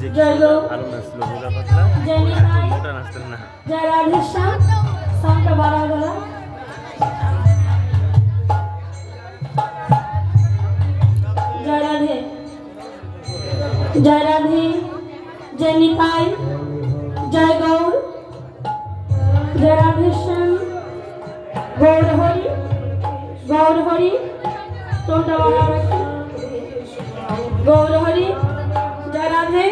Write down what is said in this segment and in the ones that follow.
জয় গো জয় নিতাই জয় রাধেশ্যাম সাউন্ডটা বাড়া গলা জয় রাধে জয় নিতাই জয় গৌর জয় রাধেশ্যাম গৌর হরি তোমরা বাড়া রাখি গৌর হরি জয় রাধে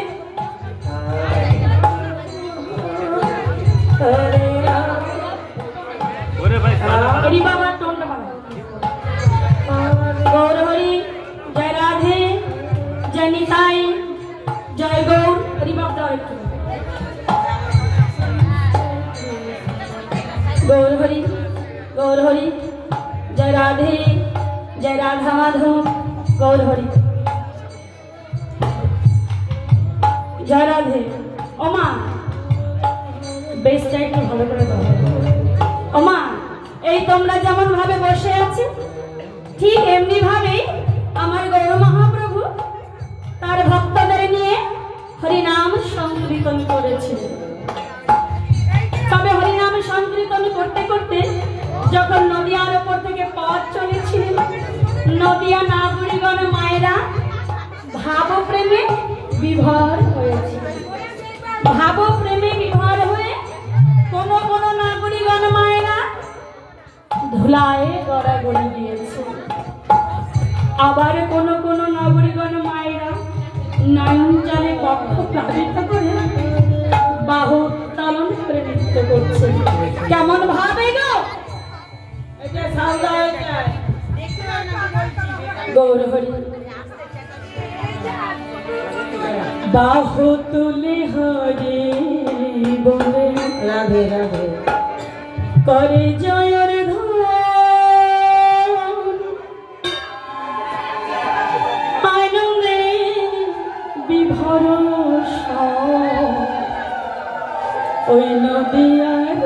गौर हरि जय राधे जय निताई जय गौर गौर हरि जय राधे जय राधा माधव गौर हरि जय राधे ओमा बेसটা একটু ভালো করে দাও ওমা এই তোমরা যেমন ভাবে বসে আছে ঠিক এমনি ভাবে আমার গৌর মহাপ্রভু তার ভক্তদের নিয়ে হরি নাম সংকীর্তন করেছে তবে হরি নাম সংকীর্তন করতে করতে যখন নদিয়ার উপর থেকে পথ চলেছিল নদিয়া নাগরিকগণ মায়েরা ভাবপ্রেমে বিভোর হয়েছে ভাবপ্রেমে বিভোর হয়ে কোন নাগরিকগণ মায়েরা ধুলায় গড়াগড়ি দিয়েছে আবার কোন নাগরিকগণ মায়েরা নয়ন জলে পক্ষ প্লাবিত করে বাহু উত্তোলন করে নৃত্য করছে কেমন ভাবে গো এটা সাউদা এটা গৌর হরি বাহু তুলে হরি বলে রাধে রাধে করে জয়ের আনন্দে বিভোর ওই নদিয়ার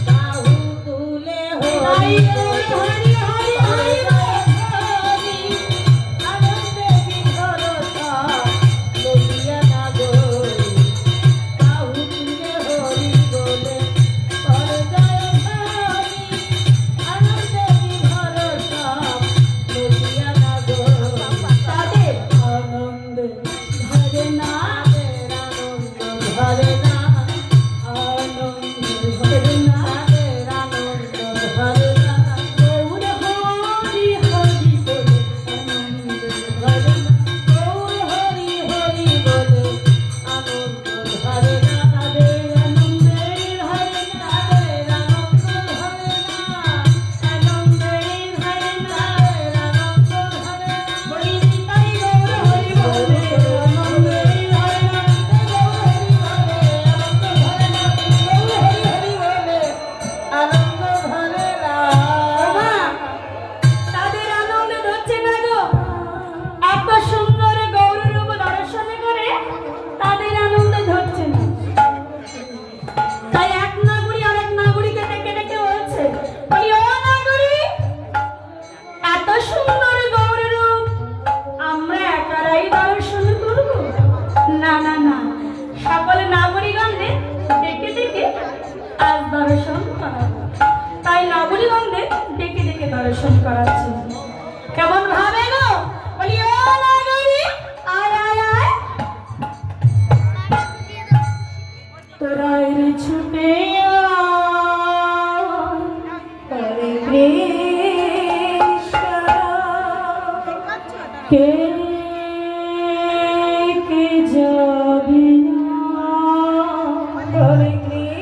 বাহু তুলে হরি দর্শন করাচ্ছে কেমন ভাবে গো বলি ও নাগরি আয় আয় আয় তোরা রে ছুটে করে কৃষ্ণ কে কে যাবি করে কৃষ্ণ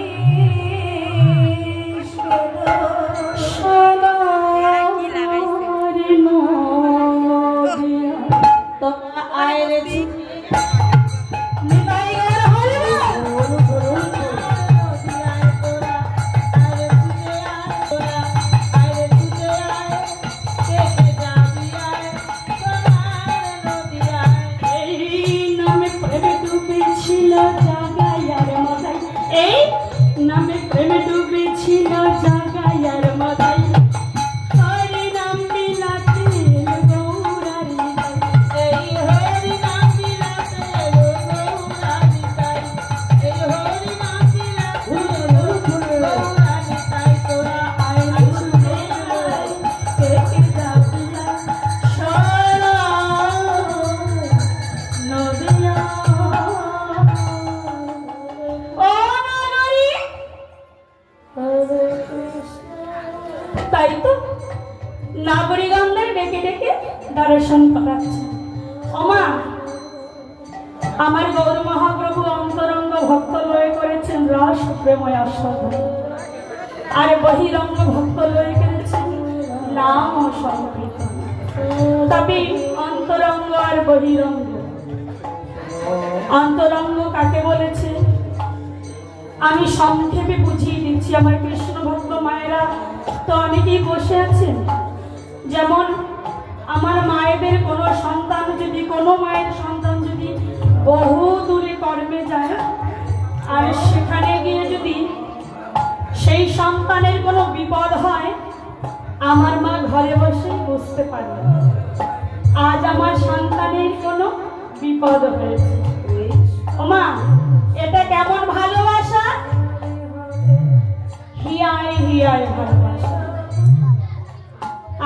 পরিবেশন করাচ্ছে। ওমা, আমার গৌর মহাপ্রভু অন্তরঙ্গ ভক্ত লয় করেছেন রস প্রেময় আস্বাদন, আর বহিরঙ্গ ভক্ত লয় করেছেন নাম ও সংকীর্তন। তবে অন্তরঙ্গ আর বহিরঙ্গ, অন্তরঙ্গ কাকে বলেছে আমি সংক্ষেপে বুঝিয়ে দিচ্ছি। আমার কৃষ্ণ ভক্ত মায়েরা তো অনেকেই বসে আছেন। যেমন আমার মায়েদের কোনো সন্তান যদি, কোনো মায়ের সন্তান যদি বহু দূরে কর্মে যায়, আর সেখানে গিয়ে যদি সেই সন্তানের কোনো বিপদ হয়, আমার মা ঘরে বসে বুঝতে পারে আজ আমার সন্তানের কোনো বিপদ হয়েছে। ওমা, এটা কেমন ভালোবাসা? হিয়ায় হিয়ায় ভালোবাসা,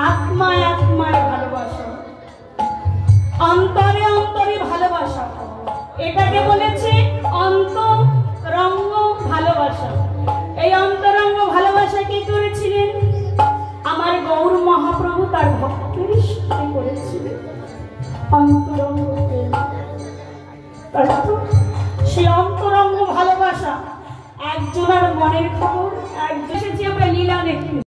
আত্মায় আত্মায় ভালোবাসা, অন্তরে অন্তরে ভালোবাসা। এটাকে বলেছে অন্তরঙ্গ ভালোবাসা। এই অন্তরঙ্গ ভালোবাসা কি করেছিলেন? আমার গৌর মহাপ্রভু তার ভক্তের সাথে করেছিলেন অন্তরঙ্গ। সেই অন্তরঙ্গ ভালোবাসা একজনের মনের খবর, একজন আমরা লীলা দেখি।